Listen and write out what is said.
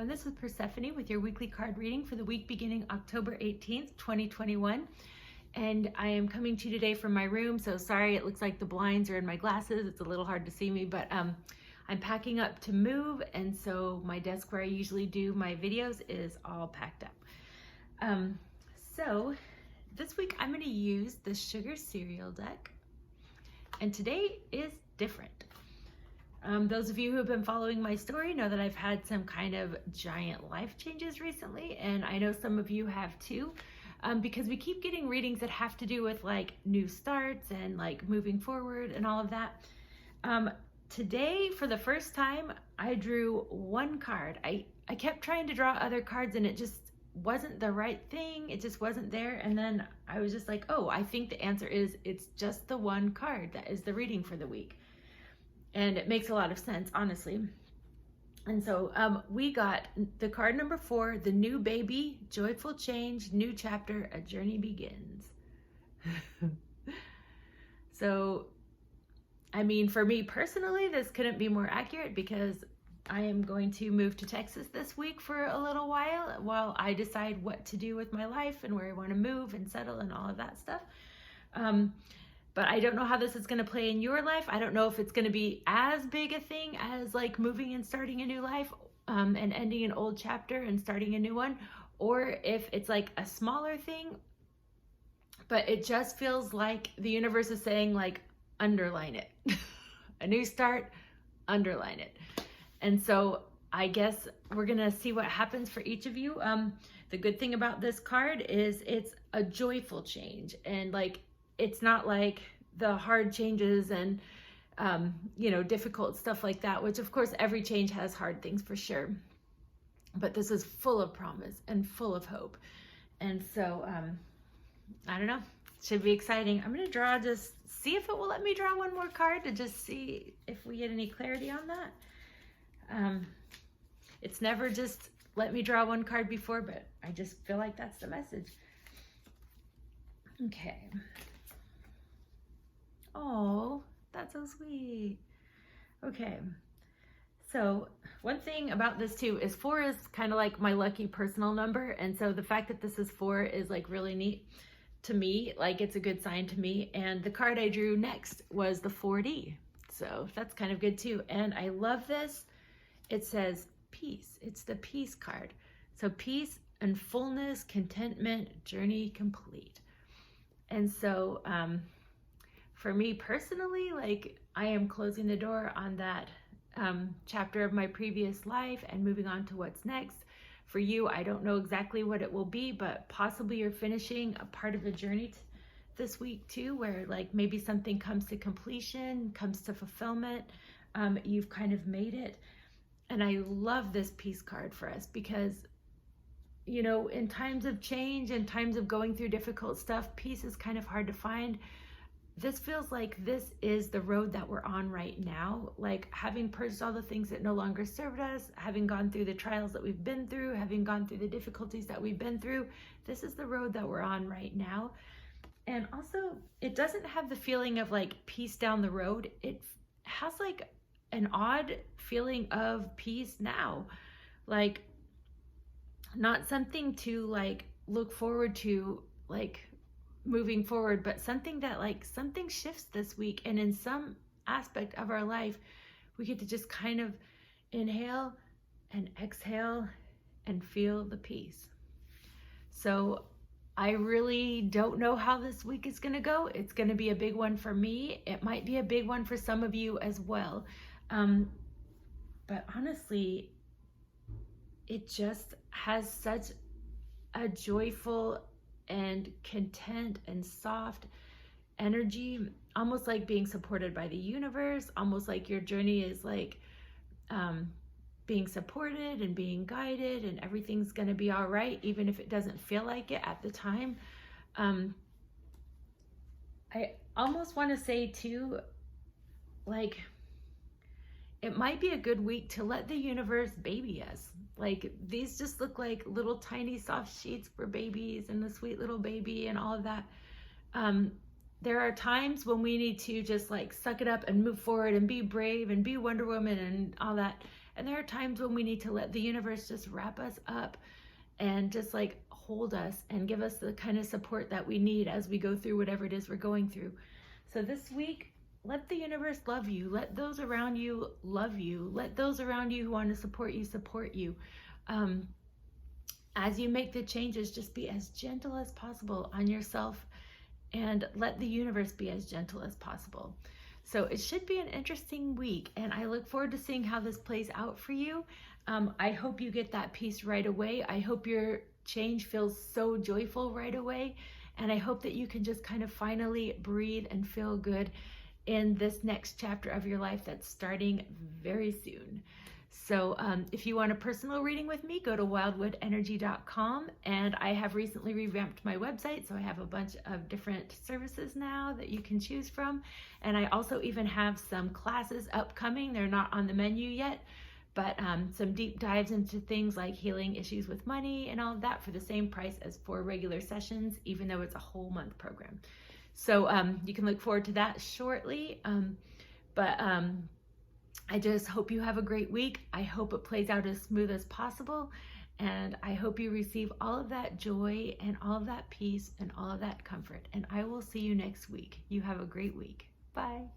everyone. This is Persephone with your weekly card reading for the week beginning October 18th, 2021. And I am coming to you today from my room, so sorry it looks like the blinds are in my glasses. It's a little hard to see me, but I'm packing up to move, and so my desk where I usually do my videos is all packed up. So this week I'm going to use the Sugar Cereal deck, and today is different. Those of you who have been following my story know that I've had some kind of giant life changes recently, and I know some of you have too, because we keep getting readings that have to do with like new starts and like moving forward and all of that. Today, for the first time, I drew one card. I kept trying to draw other cards and it just wasn't the right thing. It just wasn't there. And then I was just like, oh, I think the answer is it's just the one card that is the reading for the week. And it makes a lot of sense, honestly. And so we got the card number 4, the new baby, joyful change, new chapter, a journey begins. So, I mean, for me personally, this couldn't be more accurate because I am going to move to Texas this week for a little while I decide what to do with my life and where I want to move and settle and all of that stuff. But I don't know how this is going to play in your life. I don't know if it's going to be as big a thing as like moving and starting a new life and ending an old chapter and starting a new one, or if it's like a smaller thing. But it just feels like the universe is saying like, underline it. A new start, underline it. And so I guess we're going to see what happens for each of you. The good thing about this card is it's a joyful change, and like, it's not like the hard changes and, difficult stuff like that, which of course every change has hard things for sure. But this is full of promise and full of hope. And so, I don't know, should be exciting. I'm going to draw, just see if it will let me draw one more card to just see if we get any clarity on that. It's never just let me draw one card before, but I just feel like that's the message. Okay. Oh, that's so sweet. Okay, so one thing about this too is 4 is kind of like my lucky personal number, and so the fact that this is 4 is like really neat to me. Like, it's a good sign to me. And the card I drew next was the 4D, so that's kind of good too. And I love this. It says peace. It's the peace card. So peace and fullness, contentment, journey complete. And so for me personally, like, I am closing the door on that chapter of my previous life and moving on to what's next. For you, I don't know exactly what it will be, but possibly you're finishing a part of a journey this week too, where like maybe something comes to completion, comes to fulfillment. You've kind of made it. And I love this peace card for us because, in times of change and times of going through difficult stuff, peace is kind of hard to find. This feels like this is the road that we're on right now. Like, having purged all the things that no longer served us, having gone through the trials that we've been through, having gone through the difficulties that we've been through, this is the road that we're on right now. And also, it doesn't have the feeling of like peace down the road. It has like an odd feeling of peace now. Like, not something to like look forward to, like moving forward, but something that like something shifts this week, and in some aspect of our life we get to just kind of inhale and exhale and feel the peace. So I really don't know how this week is going to go. It's going to be a big one for me. It might be a big one for some of you as well. But honestly, it just has such a joyful and content and soft energy, almost like being supported by the universe, almost like your journey is like being supported and being guided, and everything's going to be all right, even if it doesn't feel like it at the time. I almost want to say too, like, it might be a good week to let the universe baby us. Like, these just look like little tiny soft sheets for babies and the sweet little baby and all of that. There are times when we need to just like suck it up and move forward and be brave and be Wonder Woman and all that. And there are times when we need to let the universe just wrap us up and just like hold us and give us the kind of support that we need as we go through whatever it is we're going through. So this week, let the universe love you. Let those around you love you. Let those around you who want to support you. As you make the changes, just be as gentle as possible on yourself and let the universe be as gentle as possible. So it should be an interesting week, and I look forward to seeing how this plays out for you. I hope you get that peace right away. I hope your change feels so joyful right away, and I hope that you can just kind of finally breathe and feel good in this next chapter of your life that's starting very soon. So if you want a personal reading with me, go to wildwoodenergy.com, and I have recently revamped my website, so I have a bunch of different services now that you can choose from, and I also even have some classes upcoming. They're not on the menu yet, but some deep dives into things like healing issues with money and all of that for the same price as 4 regular sessions, even though it's a whole month program. So you can look forward to that shortly, I just hope you have a great week. I hope it plays out as smooth as possible. And I hope you receive all of that joy and all of that peace and all of that comfort. And I will see you next week. You have a great week. Bye.